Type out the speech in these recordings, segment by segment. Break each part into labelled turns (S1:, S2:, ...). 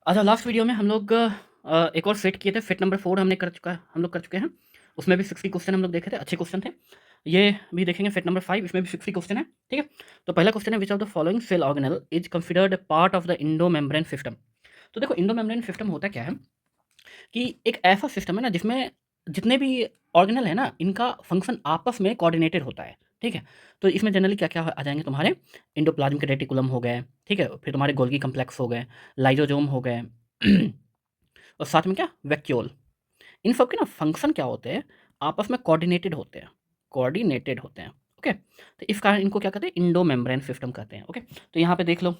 S1: अच्छा, last video में हम लोग एक और सेट किए थे, फिट नंबर 4 हम लोग कर चुके हैं। उसमें भी 60 क्वेश्चन हम लोग देखे थे, अच्छे क्वेश्चन थे। ये भी देखेंगे फिट नंबर 5, इसमें भी 60 क्वेश्चन है, ठीक है। तो पहला क्वेश्चन है, which of the following cell organelle is considered part of the endomembrane system. तो देखो, इंडो मेम्ब्रेन सिस्टम होता क्या है कि एक ऐसा सिस्टम है ना जिसमें जितने भी ऑर्गेनल है ना, इनका फंक्शन आपस में कोऑर्डिनेटेड होता है, ठीक है। तो इसमें जनरली क्या क्या आ जाएंगे तुम्हारे, इंडोप्लाज्मिक रेटिकुलम हो गए, ठीक है, फिर तुम्हारे गोल्गी कम्प्लेक्स हो गए, लाइजोजोम हो गए और साथ में क्या, वैक्यूल। इन सब के ना फंक्शन क्या होते हैं, आपस में कोऑर्डिनेटेड होते हैं, ओके। तो इस कारण इनको क्या कहते हैं, इंडो मेम्ब्रेन सिस्टम कहते हैं, ओके। तो यहाँ पे देख लो,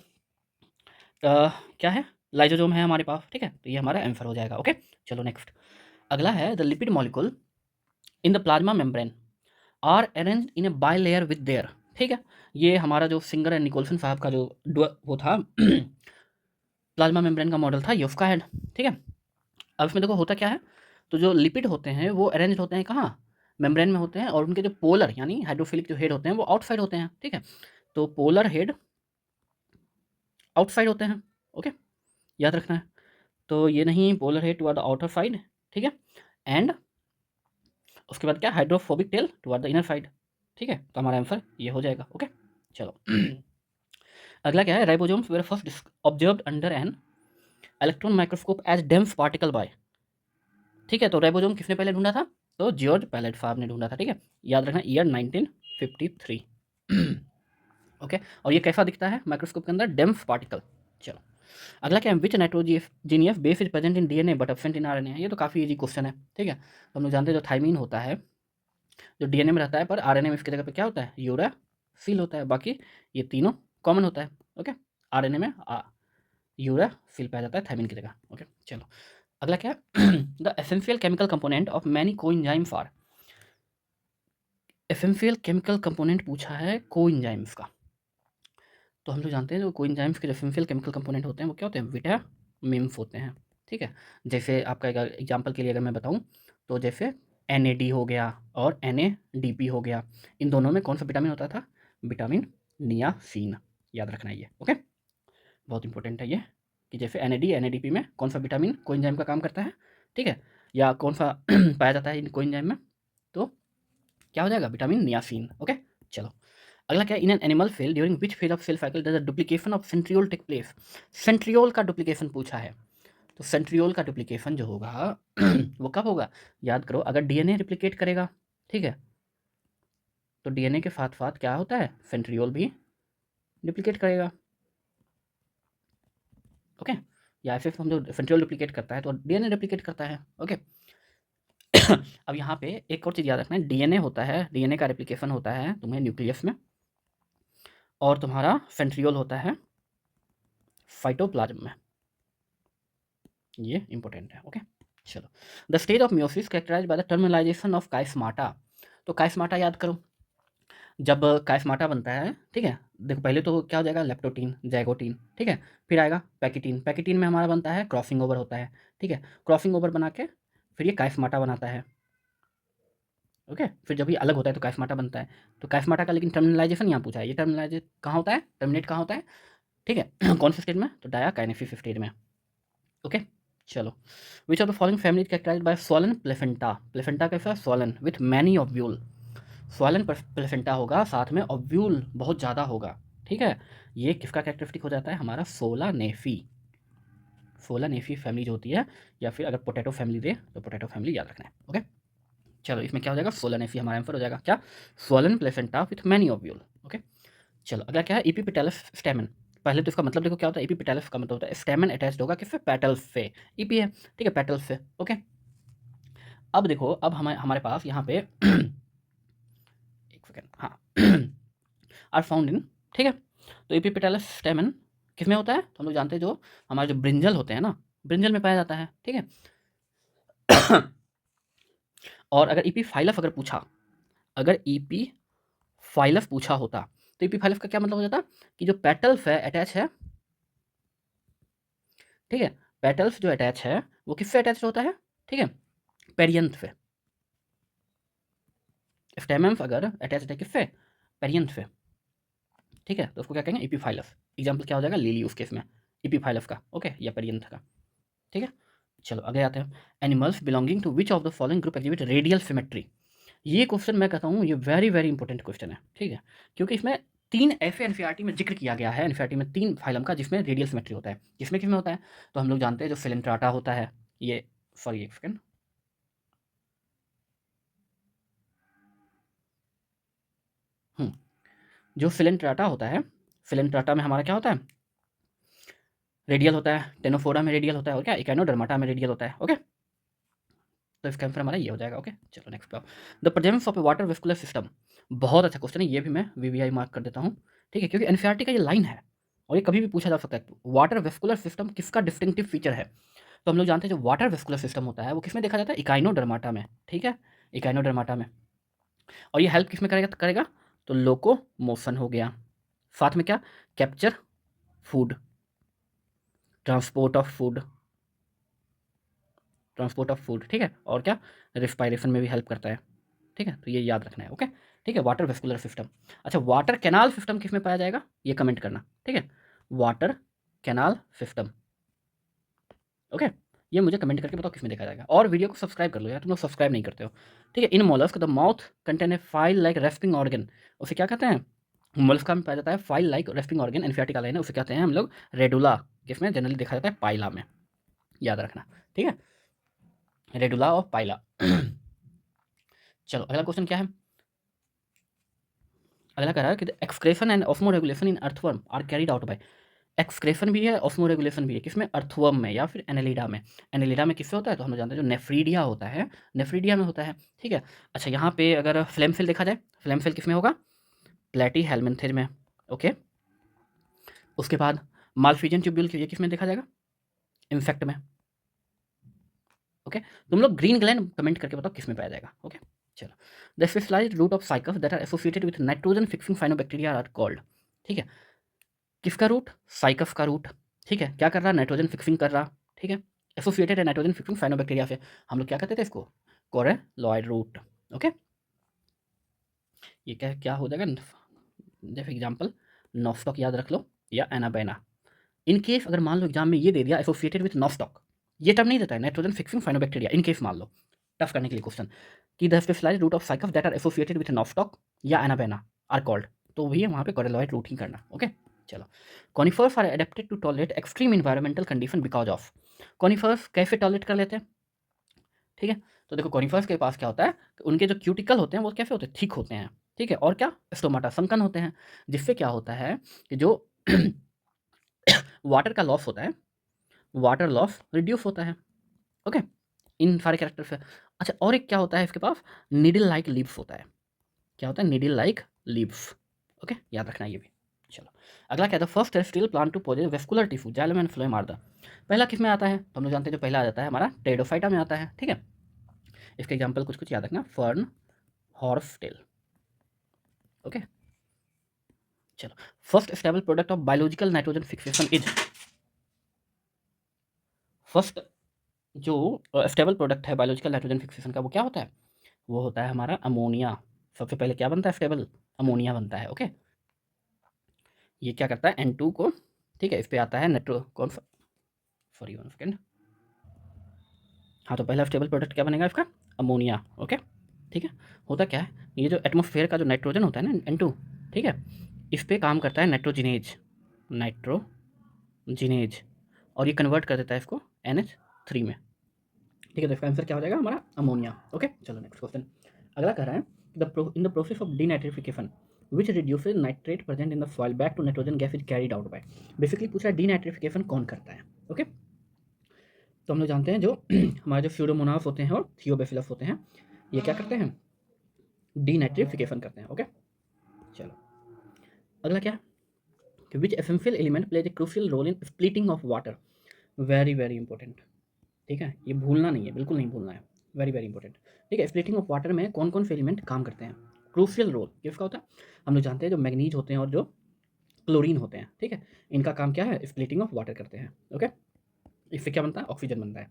S1: क्या है, लाइजोजोम है हमारे पास, ठीक है, तो ये हमारा आंसर हो जाएगा, ओके। चलो नेक्स्ट, अगला है, the lipid molecule in the plasma membrane are arranged in a bilayer with their, ठीक है। ये हमारा जो सिंगर एंड निकोलसन साहब का जो वो था प्लाज्मा मेम्ब्रेन का मॉडल था, ये उसका है, ठीक है। अब इसमें देखो होता क्या है, तो जो लिपिड होते हैं वो अरेंज होते हैं कहाँ, मेम्ब्रेन में होते हैं, और उनके जो पोलर यानी हाइड्रोफिलिक जो हेड होते हैं वो आउटसाइड होते हैं, ठीक है। तो पोलर हेड आउटसाइड होते हैं, ओके, याद रखना है। तो ये नहीं, polar head toward the outer side, ठीक है। एंड उसके बाद क्या, hydrophobic tell toward the inner side, ठीक है। तो हमारा आंसर ये हो जाएगा, ओके। चलो अगला क्या है, ribosomes were first observed under an electron microscope as dense particle by, ठीक है। तो राइबोसोम किसने पहले ढूंढा था, तो जॉर्ज पैलेट साहब ने ढूंढा था, ठीक है। याद रखना, ईयर 1953 ओके। और ये कैसा दिखता है माइक्रोस्कोप के अंदर, डेंस पार्टिकल। चलो अगला क्या है, which nitrogenous base is present in DNA but absent in RNA. ये तो काफ़ी इजी क्वेश्चन है, ठीक है। तो हम लोग जानते हैं जो थाइमीन होता है जो डीएनए में रहता है, पर आरएनए में इसकी जगह पे क्या होता है, यूरासिल होता है। बाकी ये तीनों कॉमन होता है, ओके। आरएनए में यूरासिल पाया जाता है थाइमीन की जगह, ओके। चलो अगला क्या है, the essential chemical component of many coenzymes are. Essential chemical component पूछा है कोएंजाइम्स का। तो हम लोग जानते हैं जो कोएंजाइम्स के जो एसेंशियल केमिकल कंपोनेंट होते हैं वो क्या होते हैं, विटामिन्स होते हैं, ठीक है। जैसे आपका अगर एग्जांपल के लिए अगर मैं बताऊं, तो जैसे NAD हो गया और NADP हो गया, इन दोनों में कौन सा विटामिन होता था, विटामिन नियासिन। याद रखना है ये, ओके, बहुत इंपॉर्टेंट है ये, कि जैसे NAD NADP में कौन सा विटामिन कोएंजाइम का काम करता है, ठीक है, या कौन सा पाया जाता है इन कोएंजाइम में, तो क्या हो जाएगा, विटामिन नियासिन, ओके। चलो अगला क्या है, in an animal cell during which phase of cell cycle does the duplication of centriole take place. Centriole का डुप्लीकेशन पूछा है, तो सेंट्रियोल का डुप्लीकेशन जो होगा वो कब होगा, याद करो, अगर डीएनए रिप्लिकेट करेगा, ठीक है, तो डीएनए के साथ साथ क्या होता है, सेंट्रियोल भी डुप्लीकेट करेगा, ओके। या ऐसे हम जो सेंट्रियोल डुप्लीकेट करता है तो डीएनए डुप्लीकेट करता है, ओके। अब यहाँ पे एक और चीज़ याद रखना है, डीएनए होता है, डीएनए का रेप्लिकेशन होता है तुम्हें न्यूक्लियस में, और तुम्हारा सेंट्रियोल होता है साइटोप्लाज्म में, ये इंपॉर्टेंट है, ओके। चलो the stage of meiosis characterised by the terminalisation of chiasmata. तो काइस्माटा याद करो, जब काइस्माटा बनता है, ठीक है, देखो पहले तो क्या हो जाएगा, लेप्टोटीन जैगोटीन, ठीक है, फिर आएगा पैकिटीन, पैकिटीन में हमारा बनता है क्रॉसिंग ओवर होता है, ठीक है, क्रॉसिंग ओवर बना के फिर ये काइस्माटा बनाता है, ओके। फिर जब ये अलग होता है तो काइस्माटा बनता है। तो काइस्माटा का लेकिन टर्मिनलाइजेशन यहाँ पूछा है, ये टर्मिनलाइज कहाँ होता है, टर्मिनेट कहाँ होता है, ठीक है कौन से स्टेज में, तो डायाकाइनेसिस स्टेज में, ओके। चलो which of the following family characterised by swollen placenta. Placenta कैसा, swollen with many ovule, swollen placenta होगा, साथ में ऑव्यूल बहुत ज़्यादा होगा, ठीक है। ये किसका कैरेक्टरिस्टिक हो जाता है, हमारा सोलानेफी, सोलानेफी फैमिली जो होती है, या फिर अगर पोटैटो फैमिली दे तो पोटैटो फैमिली याद रखना है, ओके। चलो इसमें क्या हो जाएगा, सोलानेफी हमारा आंसर हो जाएगा, क्या, swollen placenta with many ovule, okay. चलो अगला क्या है, इपीपेटैलस स्टेमन। पहले तो इसका मतलब देखो क्या होता है, इपीपेटैलस का मतलब होता है स्टेमन अटैच्ड होगा किससे, पेटल्स से, ईपी है, ठीक है, पेटल्स से, ओके। अब देखो, अब हमारे पास यहाँ पे एक सेकेंड, हाँ आर फाउंड इन, ठीक है। तो इपीपेटैलस स्टेमन किस में होता है, तो हम लोग जानते हैं जो हमारे जो ब्रिंजल होते हैं ना, ब्रिंजल में पाया जाता है, ठीक है। और अगर ईपी फाइलस अगर पूछा, अगर ईपी फाइलस पूछा होता, तो ईपी फाइलस का क्या मतलब हो जाता, कि जो पेटल्स है अटैच है, ठीक है, पेटल्स जो अटैच है वो किससे अटैच होता है, ठीक है, पेरियंथ से। स्टेमेंस अगर अटैच है किससे, पेरियंथ से, ठीक है, तो उसको क्या कहेंगे, इपीफाइलस। एग्जाम्पल क्या हो जाएगा, लिली उस केस में, इपीफाइलस का, ओके, या पेरियंथ का, ठीक है, चलो आगे आते हैं। Animals belonging to which of the following group exhibit radial symmetry. ये क्वेश्चन मैं कहता हूँ ये वेरी वेरी इंपॉर्टेंट क्वेश्चन है, ठीक है, क्योंकि इसमें 3 ऐसे एनसीईआरटी में जिक्र किया गया है, एनसीईआरटी में 3 फाइलम का जिसमें रेडियल सिमेट्री होता है। किसमें किसमें होता है? तो हम लोग जानते हैं जो फिलेंट्राटा होता है, ये सॉरी एक सेकंड, जो फिलेंट्राटा होता है, फिलेंट्राटा में हमारा क्या होता है? रेडियल होता है, टेनोफोरा में रेडियल होता है और क्या इकोनोडर्माटा में रेडियल होता है। ओके, तो इसका आंसर हमारा ये हो जाएगा। ओके, चलो नेक्स्ट पे आओ। The presence of A water vascular system, बहुत अच्छा क्वेश्चन है, ये भी मैं वीवीआई मार्क कर देता हूँ, ठीक है, क्योंकि एनसीईआरटी का ये लाइन है और ये कभी भी पूछा जा सकता है। वाटर वेस्कुलर सिस्टम किसका डिस्टिंक्टिव फीचर है? तो हम लोग जानते हैं जो वाटर वेस्कुलर सिस्टम होता है वो किसमें देखा जाता है? इकाइनोडर्माटा में, ठीक है, इकाइनोडर्माटा में। और ये हेल्प किसमें करेगा करेगा? तो लोको मोशन हो गया, साथ में क्या? Capture food, transport of food, transport of food, ठीक है, और क्या? रिस्पायरेशन में भी हेल्प करता है, ठीक है, तो ये याद रखना है। ओके, ठीक है, वाटर वेस्कुलर सिस्टम। अच्छा, वाटर कैनाल सिस्टम किस में पाया जाएगा? ये कमेंट करना, ठीक है, वाटर कैनाल सिस्टम। ओके, ये मुझे कमेंट करके बताओ किसमें देखा जाएगा। और वीडियो को सब्सक्राइब कर लो यार, तुम लोग सब्सक्राइब नहीं करते हो, ठीक है। In mollusc the mouth contain a file like rasping organ, उसे क्या कहते हैं? मोलस्का में पाया जाता है file like rasping organ, NCERT का लाइन है, उसे कहते हैं हम लोग रेडुला, जिसमें जनरली देखा जाता है पाइला में, याद रखना, ठीक है, रेडुला और पाइला। चलो अगला क्वेश्चन क्या है? अगला कह रहा है कि excretion and osmoregulation in earthworm are carried out by, excretion भी है, ऑस्मो रेगुलेशन भी है, किसमें? अर्थवर्म में या फिर एनेलिडा में। एनेलिडा में किससे होता है? तो हम लोग जानते हैं जो नेफ्रीडिया होता है, नेफ्रीडिया में होता है, ठीक है। अच्छा, यहाँ पे अगर फ्लेम सेल देखा जाए, फ्लेम सेल किसमें होगा? प्लेटी हेलमिंथेज में, ओके। उसके बाद मालफिजियन ट्यूब्यूल ये किसमें देखा जाएगा? इंसेक्ट में, ओके। तुम लोग ग्रीन ग्लैंड कमेंट करके बताओ किसमें पाया जाएगा। ओके, चलो। The specialised root of Cycas that are associated with nitrogen fixing cyanobacteria are called, ठीक है, किसका रूट? साइकस का रूट, ठीक है, क्या कर रहा? नाइट्रोजन फिक्सिंग कर रहा, ठीक है, एसोसिएटेड है नाइट्रोजन फिक्सिंग साइनोबैक्टीरिया से। हम लोग क्या कहते थे इसको? Coralloid root, okay. ये क्या क्या हो जाएगा? जैसे एग्जांपल नॉस्टॉक याद रख लो या एनाबेना। इन केस अगर मान लो एग्जाम में ये दे दिया एसोसिएटेड विथ नॉस्टॉक, ये टर्म नहीं देता है nitrogen fixing cyanobacteria, in case मान लो टफ करने के लिए क्वेश्चन कि the specialised root of Cycas that are associated with Nostoc या एनाबेना आर कॉल्ड, तो भी वहाँ पे कोरेलॉइड रूट ही करना, ओके। चलो, conifers are adapted to tolerate extreme environmental condition because of, conifers कैसे टॉलरेट कर लेते हैं, ठीक है। तो देखो कॉनिफर्स के पास क्या होता है कि उनके जो क्यूटिकल होते हैं वो कैसे होते हैं? थिक होते हैं, ठीक है, और क्या? स्टोमाटा संकन होते हैं, जिससे क्या होता है कि जो वाटर का लॉस होता है, वाटर लॉस रिड्यूस होता है, ओके, इन सारे कैरेक्टर से। अच्छा, और एक क्या होता है इसके पास? निडल लाइक लीव्स होता है, क्या होता है? निडल लाइक लीव्स, ओके, याद रखना ये भी। चलो, अगला क्या था? First terrestrial plant to possess vascular tissue xylem and phloem are the, पहला किस में आता है? तो हम लोग जानते हैं जो पहला आ जाता है हमारा टेरिडोफाइटा में आता है, ठीक है। इसके एग्जाम्पल कुछ कुछ याद रखना, फर्न, हॉर्स टेल, ओके। चलो, first stable product of biological nitrogen fixation is, first जो स्टेबल प्रोडक्ट है बायोलॉजिकल नाइट्रोजन फिक्सेशन का वो क्या होता है? वो होता है हमारा अमोनिया। सबसे पहले क्या बनता है स्टेबल? अमोनिया बनता है, ओके। ये क्या करता है? N2 को, ठीक है, इस पे आता है नाइट्रो कौन सा, सॉरी वन सेकेंड, हाँ, तो पहला स्टेबल प्रोडक्ट क्या बनेगा इसका? अमोनिया, ओके, ठीक है। होता क्या है, ये जो एटमॉस्फेयर का जो नाइट्रोजन होता है ना N2, ठीक है, इस पे काम करता है नाइट्रोजिनेज, नाइट्रोजिनेज, और ये कन्वर्ट कर देता है इसको NH3 में, ठीक है। तो इसका आंसर क्या हो जाएगा हमारा? Ammonia, okay. चलो नेक्स्ट क्वेश्चन, अगला कह रहा है in the process of denitrification which reduces nitrate present in the soil back to nitrogen gas is carried out by, basically पूछा है डीनाइट्रिफिकेशन कौन करता है, ओके। तो हम लोग जानते हैं जो हमारे जो फ्यूडोमोनास होते हैं और थियोबैसिलस होते हैं, ये क्या करते हैं? डीनाइट्रिफिकेशन करते हैं, ओके। चलो, अगला क्या है कि which essential element plays a crucial role in splitting of water, very very important, ठीक है, ये भूलना नहीं है, बिल्कुल नहीं भूलना है, वेरी वेरी इंपॉर्टेंट, ठीक है। स्प्लिटिंग ऑफ वाटर में कौन कौन से एलिमेंट काम करते हैं? क्रूशियल रोल किसका होता है? हम लोग जानते हैं जो मैग्नीज होते हैं और जो क्लोरीन होते हैं, ठीक है, इनका काम क्या है? स्प्लिटिंग ऑफ वाटर करते हैं, ओके। इससे क्या बनता है? ऑक्सीजन बनता है।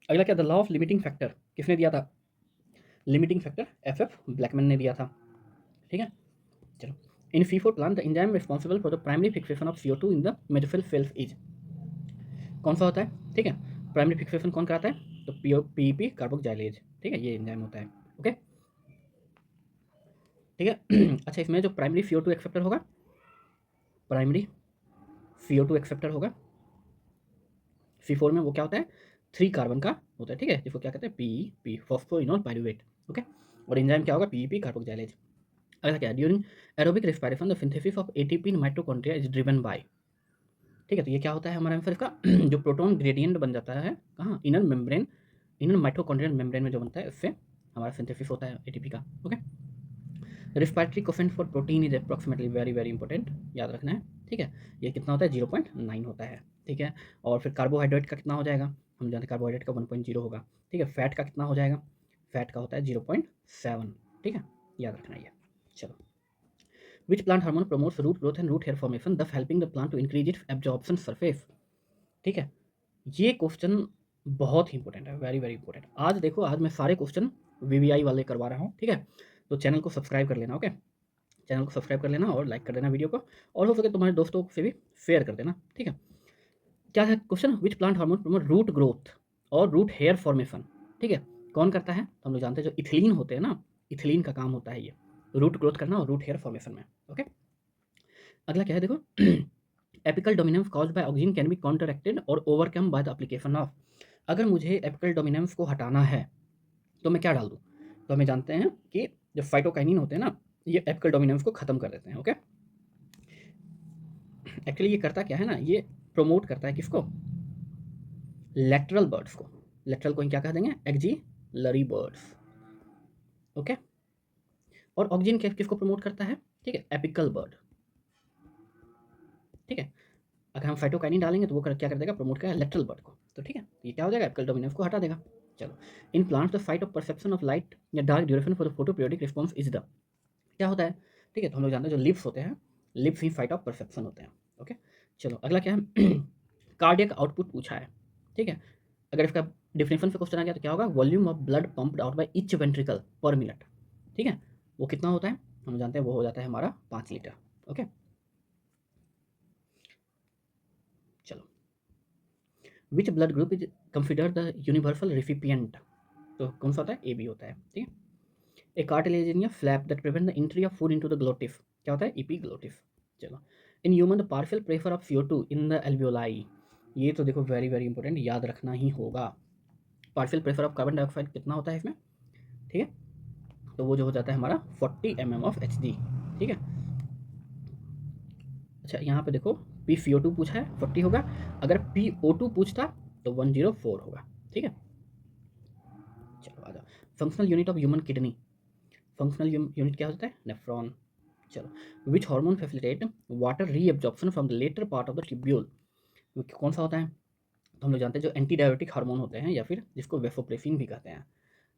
S1: अगला क्या? The law of limiting factor किसने दिया था? लिमिटिंग फैक्टर FF ब्लैकमैन ने दिया था, ठीक है। चलो, इन फीफो plant the enzyme responsible for the primary fixation of CO2 in the mesophyll cells is, कौन सा होता है, ठीक है। प्राइमरी फिक्सेशन कौन कराता है, तो पीईपी कार्बोक्सिलेज, ठीक है, ये एंजाइम होता है। ओके, ठीक है। अच्छा, इसमें जो प्राइमरी CO2 एक्सेप्टर होगा, प्राइमरी CO2 एक्सेप्टर होगा C4 में, वो क्या होता है, 3 कार्बन का होता है, ठीक है, जिसको क्या कहते हैं, पीईपी, फॉस्फोइनोल पाइरूवेट। ओके, और एंजाइम क्या होगा, पीईपी कार्बोक्सिलेज। अगला क्या है, during aerobic respiration the synthesis of ATP in mitochondria is driven by, ठीक है। तो ये क्या होता है हमारा आंसर इसका, जो प्रोटॉन ग्रेडियंट बन जाता है कहाँ, inner membrane, inner mitochondrial membrane में जो बनता है, उससे हमारा सिंथेसिस होता है एटीपी का। Okay, respiratory coefficient for protein is approximately very very important, याद रखना है, ठीक है। ये कितना होता है, 0.9 होता है, ठीक है। और फिर कार्बोहाइड्रेट का कितना हो जाएगा, हम जानते हैं कार्बोहाइड्रेट का 1.0 होगा, ठीक है। फैट का कितना हो जाएगा, फैट का होता है 0.7, ठीक है, याद रखना ये। चलो, which plant hormone promotes root growth and root hair formation thus helping the plant to increase its absorption surface, ठीक है। ये क्वेश्चन बहुत ही इंपॉर्टेंट है, वेरी वेरी इंपॉर्टेंट। आज देखो, आज मैं सारे क्वेश्चन वीवीआई वाले करवा रहा हूँ, ठीक है। तो चैनल को सब्सक्राइब कर लेना, ओके, चैनल को सब्सक्राइब कर लेना और लाइक कर देना वीडियो को, और हो सके तुम्हारे दोस्तों से भी शेयर कर देना, ठीक है। क्या है question, which plant hormone promote root growth और रूट हेयर फॉर्मेशन, ठीक है, कौन करता है, तो हम लोग जानते हैं जो इथिलीन होते हैं ना, इथिलीन का काम होता है ये, रूट ग्रोथ करना और रूट हेयर फॉर्मेशन में। ओके, अगला क्या है देखो, apical dominance caused by oxygen can be counteracted or overcome by the application of, अगर मुझे एपिकल डोमिनेंस को हटाना है तो मैं क्या डाल दूँ, तो हमें जानते हैं कि जो फाइटोकाइनिन होते हैं ना, ये एपिकल डोमिनेंस को खत्म कर देते हैं। ओके, एक्चुअली ये करता क्या है ना, ये प्रमोट करता है किसको, लेटरल बर्ड्स को, लेटरल को क्या कह देंगे, एक्जिलरी बर्ड्स। ओके, और ऑक्सीजन किसको प्रमोट करता है, ठीक है, एपिकल बर्ड, ठीक है। अगर हम फाइटोकाइनिन डालेंगे तो वो क्या कर देगा, प्रमोट करेगा लेटरल बर्ड को, तो ठीक है, ये क्या हो जाएगा, एपिकल डोमिनेंस को हटा देगा। चलो, in plants the site of perception of light या dark duration for the photoperiodic response is the, क्या होता है, ठीक है। तो हम लोग जानते हैं जो लिप्स होते हैं, lips he site of perception होते हैं। ओके, चलो अगला क्या है, कार्डियक आउटपुट पूछा है, ठीक है। अगर इसका डिफिनेशन से क्वेश्चन आ गया तो क्या होगा, volume of blood pumped out by each ventricle पर मिनट, ठीक है, वो कितना होता है, हम जानते हैं वो हो जाता है हमारा 5 लीटर। ओके, चलो, which blood group is consider the universal recipient, तो कौन सा होता है, AB होता है, ठीक है। A cartilaginous flap that prevent the entry of food into the glottis, क्या होता है, एपिग्लोटिस। चलो, in human the partial pressure of CO2 in the alveoli, ये तो देखो वेरी वेरी इंपॉर्टेंट, याद रखना ही होगा। Partial pressure of carbon dioxide कितना होता है इसमें, ठीक है, तो वो जो हो जाता है हमारा 40 mm ऑफ Hg, ठीक है। अच्छा, यहाँ पे देखो PCO2 पूछा है 40 होगा, अगर PO2 पूछता तो 104 होगा, ठीक है। चलो आ जाओ, functional unit of human kidney, functional unit क्या होता है, नेफ्रॉन। चलो, which hormone facilitate water reabsorption from the latter part of the tubule, कौन सा होता है, तो हम लोग जानते हैं जो एंटी डायबिटिक हार्मोन होते हैं या फिर जिसको वेफोप्रेसिन भी कहते हैं,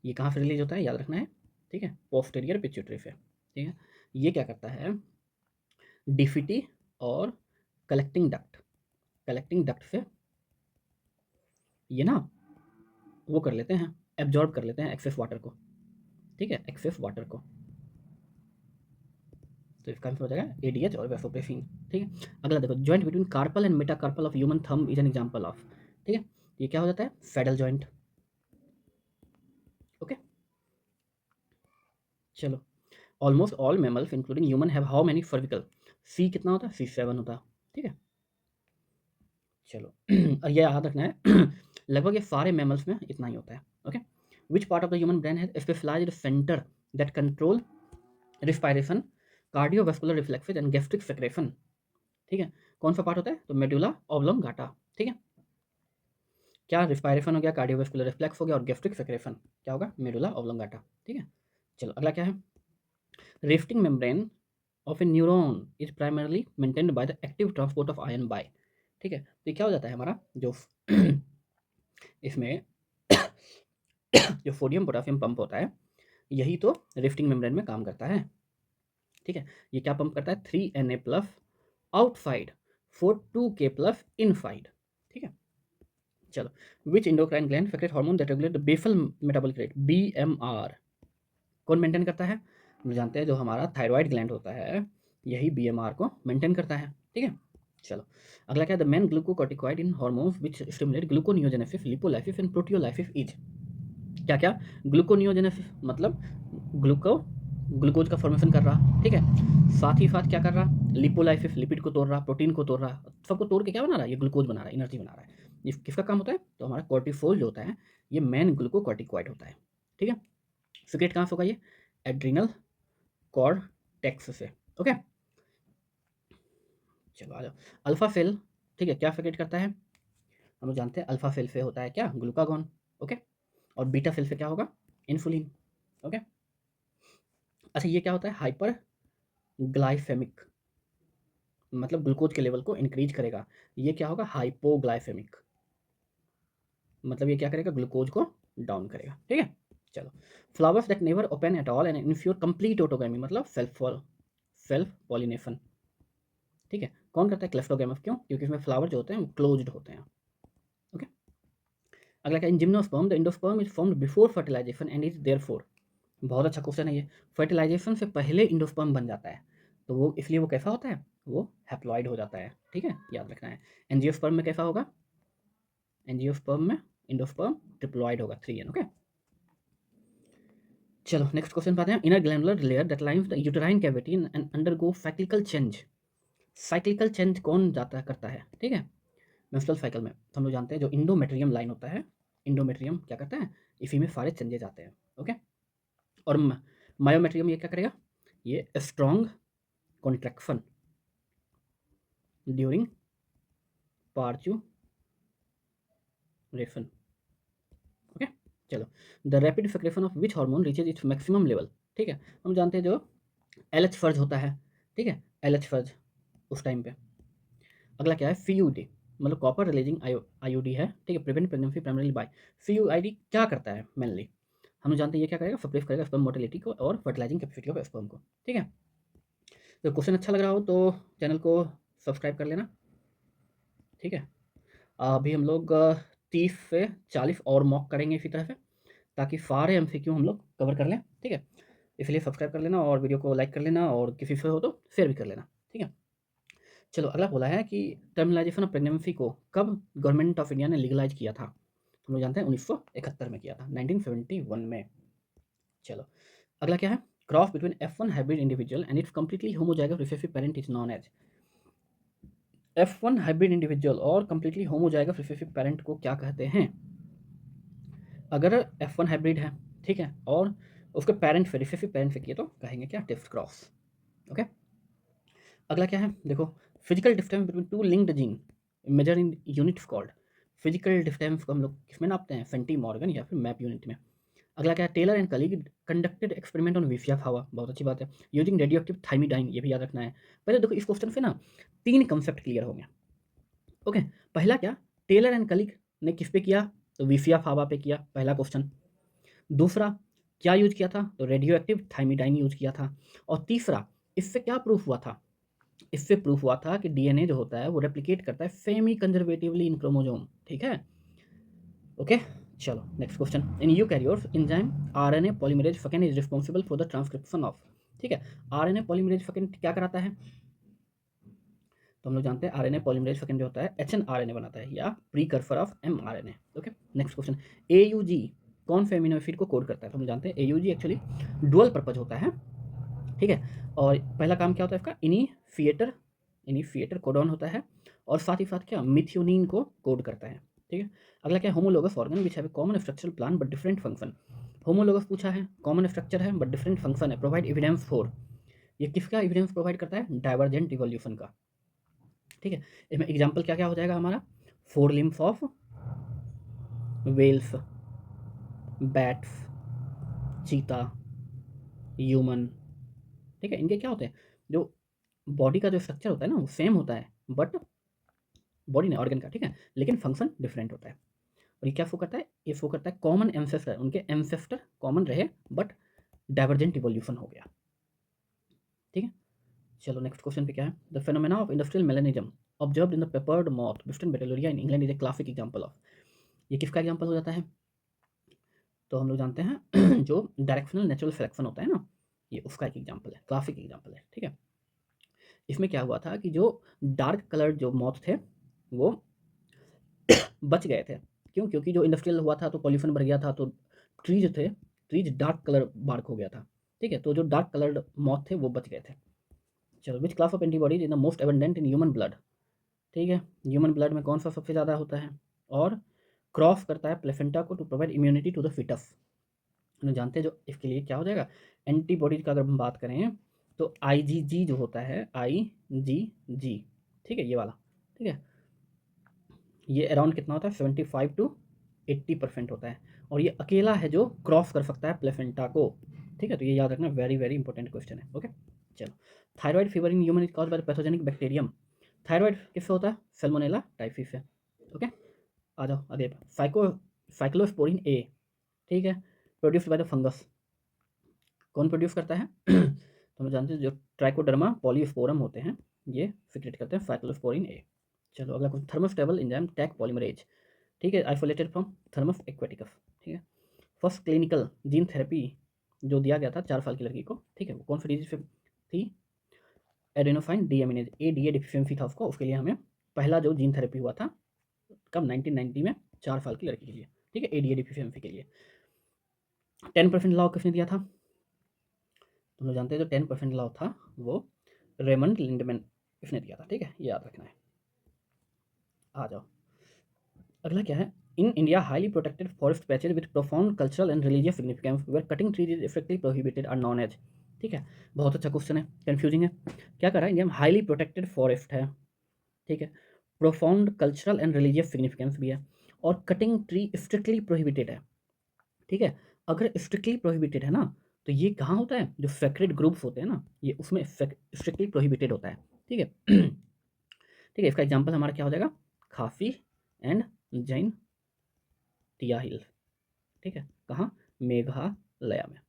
S1: ये कहाँ से रिलीज होता है, याद रखना है, ठीक है, पोस्टेरियर पिट्यूटरी से, ठीक है। ये क्या करता है, डिफिटी और कलेक्टिंग डक्ट से ये ना वो कर लेते हैं, एब्जॉर्ब कर लेते हैं एक्सेस वाटर को, ठीक है, एक्सेस वाटर को, तो इसका आंसर हो जाएगा ADH और वेफोप्रेसिन, ठीक है। अगला देखो, joint between carpal and metacarpal of human thumb is an example of, ठीक है, ये क्या हो जाता है, सैडल जॉइंट। ओके, चलो, almost all mammals including human have how many cervical, C कितना होता है, C7 होता है, ठीक है। चलो, और ये याद रखना है, लगभग ये सारे मैमल्स में इतना ही होता है। Okay, which part of the human brain has specialised centre that control respiration, cardiovascular reflexes and gastric secretion, ठीक है, कौन सा पार्ट होता है, तो मेडुला ऑब्लोंगाटा, ठीक है। क्या रिस्पायरेशन हो गया, कार्डियोवास्कुलर रिफ्लेक्स हो गया, और गैस्ट्रिक सेक्रेशन क्या होगा, मेडुला ऑब्लोंगाटा, ठीक है। चलो अगला क्या है, rifting membrane of A neuron is primarily maintained by the active transport of ion bye, ठीक है। तो ये क्या हो जाता है हमारा जो इसमें जो सोडियम पोटासियम पंप होता है, यही तो रिफ्टिंग मेम्ब्रेन में काम करता है, ठीक है। ये क्या पंप करता है, 3Na plus outside 4 2K plus inside, ठीक है। चलो, which endocrine gland secrete hormone that regulate the basal metabolic rate, BMR, कौन मेंटेन करता है, हम जानते हैं जो हमारा थायराइड ग्लैंड होता है, यही BMR को मेंटेन करता है, ठीक है। चलो अगला क्या है, the main glucocorticoid in hormones which stimulate gluconeogenesis, lipolysis and proteolysis is. क्या क्या, ग्लूकोनियोजेनेसिस मतलब ग्लूको ग्लूकोज का फॉर्मेशन कर रहा, ठीक है, साथ ही साथ क्या कर रहा, लिपोलाइसिस लिपिड को तोड़ रहा, प्रोटीन को तोड़ रहा, सबको तोड़ के क्या बना रहा है, ये ग्लूकोज बना रहा है, एनर्जी बना रहा है। ये किसका काम होता है, तो हमारा कॉर्टिसोल जो होता है ये मेन ग्लूकोकॉर्टिकॉइड होता है, ठीक है। सिक्रेट कहाँ से होगा ये, एड्रिनल कॉर्टेक्स से, ओके। चलो आ जाओ, अल्फा सेल, ठीक है, क्या सेक्रेट करता है, हम लोग जानते हैं अल्फा सेल से होता है क्या, ग्लूकागॉन, ओके। और बीटा सेल से क्या होगा, इंसुलिन, ओके। अच्छा ये क्या होता है, हाइपर ग्लाइसेमिक, मतलब ग्लूकोज के लेवल को इंक्रीज करेगा। ये क्या होगा, हाइपोग्लाइसेमिक, मतलब ये क्या करेगा, ग्लूकोज को डाउन करेगा, ठीक है। चलो, flowers that never open at all and ensure complete autogamy, मतलब सेल्फ पॉलिनेशन, ठीक है। कौन करता है, क्लेफ्टोगैमस, क्यों, क्योंकि इसमें फ्लावर जो होते हैं वो क्लोज्ड होते हैं, ओके। अगला क्या, in gymnosperm the endosperm is formed before fertilisation and is therefore, बहुत अच्छा क्वेश्चन है ये, फर्टिलाइजेशन से पहले इंडोस्पर्म बन जाता है, तो वो इसलिए वो कैसा होता है, वो हैप्लॉइड हो जाता है, ठीक है, याद रखना है। एंजियोस्पर्म में कैसा होगा, एंजियोस्पर्म में इंडोस्पर्म ट्रिप्लॉइड होगा, 3n, ओके। चलो नेक्स्ट क्वेश्चन पाते हैं, inner glandular layer that lines the uterine cavity and undergo cyclical change, cyclical change कौन जाता करता है, ठीक है, मेंस्ट्रुअल साइकिल में, तो हम लोग जानते हैं जो इंडोमेट्रियम लाइन होता है, इंडोमेट्रियम क्या करता है, इसी में सारे चेंजेस आते हैं, ओके। और मायोमेट्रियम ये क्या करेगा, ये strong contraction during parturition, okay. चलो, the rapid secretion of which hormone reaches its maximum level, ठीक है, हम जानते हैं जो एलएच फर्ज होता है, ठीक है, एलएच फर्ज उस टाइम पे। अगला क्या है, सीयूडी, मतलब कॉपर रिलीजिंग आईयूडी है, ठीक है, प्रिवेंट प्रेगनेंसी प्राइमरीली बाय, सीयूआईडी क्या करता है मेनली, हम जानते हैं ये क्या करेगा, सप्रेस करेगा स्पर्म मोटिलिटी को और फर्टिलाइजिंग कैपेसिटी ऑफ स्पर्म को, ठीक है। तो क्वेश्चन अच्छा लग रहा हो तो चैनल को सब्सक्राइब कर लेना, ठीक है। अभी हम लोग 30 से 40 और मॉक करेंगे इसी तरह से, ताकि सारे एमसीक्यू हम लोग कवर कर लें, ठीक है। इसलिए सब्सक्राइब कर लेना और वीडियो को लाइक कर लेना और किसी से हो तो शेयर भी कर लेना, ठीक है। चलो अगला बोला है कि टर्मिनलाइजेशन ऑफ प्रेगनेंसी को कब गवर्नमेंट ऑफ इंडिया ने लीगलाइज किया था, हम लोग जानते हैं 1971 में किया था, 1971 में। चलो अगला क्या है, cross between F1 hybrid individual and its completely homozygous recessive parent is known as, F1 hybrid individual और कंप्लीटली होमोजाइगस रिसेसिव पेरेंट को क्या कहते हैं, अगर F1 हाइब्रिड है, ठीक है, और उसके पेरेंट से रिसेसिव पेरेंट से किए तो कहेंगे क्या, टेस्ट क्रॉस, ओके। अगला क्या है, देखो, physical distance between two linked gene measure in units called, physical distance को हम लोग किसमें नापते हैं, सेंटीमॉर्गन या फिर मैप यूनिट में। अगला क्या है, Taylor and colleague conducted experiment on Vicia faba, बहुत अच्छी बात है, यूजिंग रेडियो एक्टिव थाइमिडाइन, ये भी याद रखना है। पहले देखो इस क्वेश्चन से ना 3 कंसेप्ट क्लियर हो गए, ओके। पहला क्या, टेलर एंड कलीग ने किस पे किया, तो विफिया फावा पे किया, पहला क्वेश्चन। दूसरा, क्या यूज किया था, तो रेडियो एक्टिव थाइमिडाइन यूज किया था। और तीसरा, इससे क्या प्रूफ हुआ था, इससे प्रूफ हुआ था कि डीएनए जो होता है वो रेप्लिकेट करता है सेमी कंजर्वेटिवली इन क्रोमोजोम, ठीक है, ओके। चलो next question, in eukaryotes enzyme RNA polymerase second is responsible for the transcription of, ठीक है, आरएनए पॉलीमरेज सेकेंड क्या कराता है, तो हम लोग जानते हैं आरएनए पॉलीमरेज सेकेंड जो होता है एचएनआरएनए बनाता है या precursor of mRNA, okay. Next question, AUG कौन से अमीनो एसिड को कोड करता है, तो हम जानते हैं एयूजी एक्चुअली डुअल पर्पज होता है, ठीक है। और पहला काम क्या होता है इसका, इनिशिएटर कोडॉन होता है, और साथ ही साथ क्या, मिथ्योनिन को कोड करता है, ठीक है। अगला क्या, homologous organ which have a common structural plan but different function, homologous पूछा है, कॉमन स्ट्रक्चर है बट डिफरेंट फंक्शन है, प्रोवाइड एविडेंस फॉर, ये किसका एविडेंस प्रोवाइड करता है, डाइवर्जेंट इवोल्यूशन का, ठीक है। इसमें एग्जाम्पल क्या क्या हो जाएगा हमारा, forelimbs of whales, bats, cheetah, human, ठीक है, इनके क्या होते हैं, जो बॉडी का जो स्ट्रक्चर होता है ना वो सेम होता है, बट बॉडी नहीं ऑर्गन का, ठीक है, लेकिन फंक्शन डिफरेंट होता है। और ये क्या शो करता है, ये शो करता है कॉमन एंसेस्टर, उनके एंसेस्टर कॉमन रहे बट डाइवर्जेंट इवोल्यूशन हो गया, ठीक है। चलो नेक्स्ट क्वेश्चन पे क्या है, the phenomena of industrial melanism observed in the peppered moth western betularia in England is a classic example of, ये किसका एग्जांपल हो जाता है, तो हम लोग जानते हैं जो डायरेक्शनल नेचुरल सिलेक्शन होता है ना, ये उसका एक एग्जांपल है, क्लासिक एग्जांपल है, ठीक है। इसमें क्या हुआ था कि जो डार्क कलर्ड जो मॉथ थे, वो बच गए थे। क्यों? क्योंकि जो इंडस्ट्रियल हुआ था तो पॉल्यूशन बढ़ गया था, तो ट्रीज़ थे, ट्रीज़ डार्क कलर बार्क हो गया था, ठीक है? तो जो डार्क कलर्ड मॉथ थे वो बच गए थे। चलो, which class of antibodies is the most abundant in human blood? ठीक है, ह्यूमन ब्लड में कौन-सा सबसे ज़्यादा होता है? और क्रॉस करता है प्लेसेंटा को to provide immunity to the foetus. हम जानते हैं जो इसके लिए क्या हो जाएगा, एंटीबॉडीज़ का अगर हम बात करें तो आईजीजी जो होता है, आईजीजी, ठीक है, ये वाला, ठीक है? ये अराउंड कितना होता है, 75 टू 80% होता है, और ये अकेला है जो क्रॉस कर सकता है प्लेसेंटा को, ठीक है? तो ये याद रखना, वेरी वेरी इंपॉर्टेंट क्वेश्चन है। ओके, चलो। Thyroid fever in human is caused by pathogenic bacterium. Thyroid किससे होता है? सैल्मोनेला टाइफी से। ओके, आ जाओ आगे। साइक्लोस्पोरिन ए, ठीक है, प्रोड्यूस्ड बाय द फंगस। कौन प्रोड्यूस करता है? तो हम जानते हैं जो ट्राइकोडर्मा पॉलीस्पोरम होते हैं, ये सिक्रेट करते हैं साइक्लोस्पोरिन ए। चलो अगला question, thermostable enzyme Taq polymerase, ठीक है, आइसोलेटेड फ्रॉम थर्मस एक्वेटिकस, ठीक है। फर्स्ट क्लिनिकल जीन थेरेपी जो दिया गया था 4 साल की लड़की को, ठीक है, वो कौन सी डिजीज से थी? एडेनोसाइन डीएमिनेज, एडीए डिफिशियंसी था उसको, उसके लिए हमें पहला जो जीन थेरेपी हुआ था कब, 1990 में, 4 साल की लड़की के लिए, ठीक है, एडीए डिफिशियंसी के लिए। 10% लॉ किसने दिया था? तुम लोग जानते हैं जो 10% लॉ था वो रेमंड लिंडमैन इसने दिया था, ठीक है, ये याद रखना है। आ जाओ, अगला क्या है? In India highly protected forest patches with profound cultural and religious significance where cutting trees is strictly prohibited are known as, ठीक है, बहुत अच्छा क्वेश्चन है, कंफ्यूजिंग है। क्या कर रहा है, इंडिया में हाईली प्रोटेक्टेड फॉरेस्ट है, ठीक है, profound cultural and religious significance भी है, और कटिंग ट्री स्ट्रिक्टली प्रोहिबिटेड है, ठीक है। अगर स्ट्रिक्टली प्रोहिबिटेड है ना, तो ये कहाँ होता है, जो सेक्रेड ग्रुप्स होते हैं ना, ये उसमें स्ट्रिक्टली प्रोहिबिटेड होता है, ठीक है। ठीक है, इसका एग्जांपल हमारा क्या हो जाएगा, खासी एंड जैन टिया हिल, ठीक है, कहाँ, मेघालय में।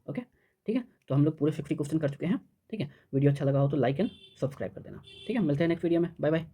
S1: ओके, ठीक है, तो हम लोग पूरे 50 क्वेश्चन कर चुके हैं, ठीक है। वीडियो अच्छा लगा हो तो लाइक एंड सब्सक्राइब कर देना, ठीक है। मिलते हैं नेक्स्ट वीडियो में, बाय बाय।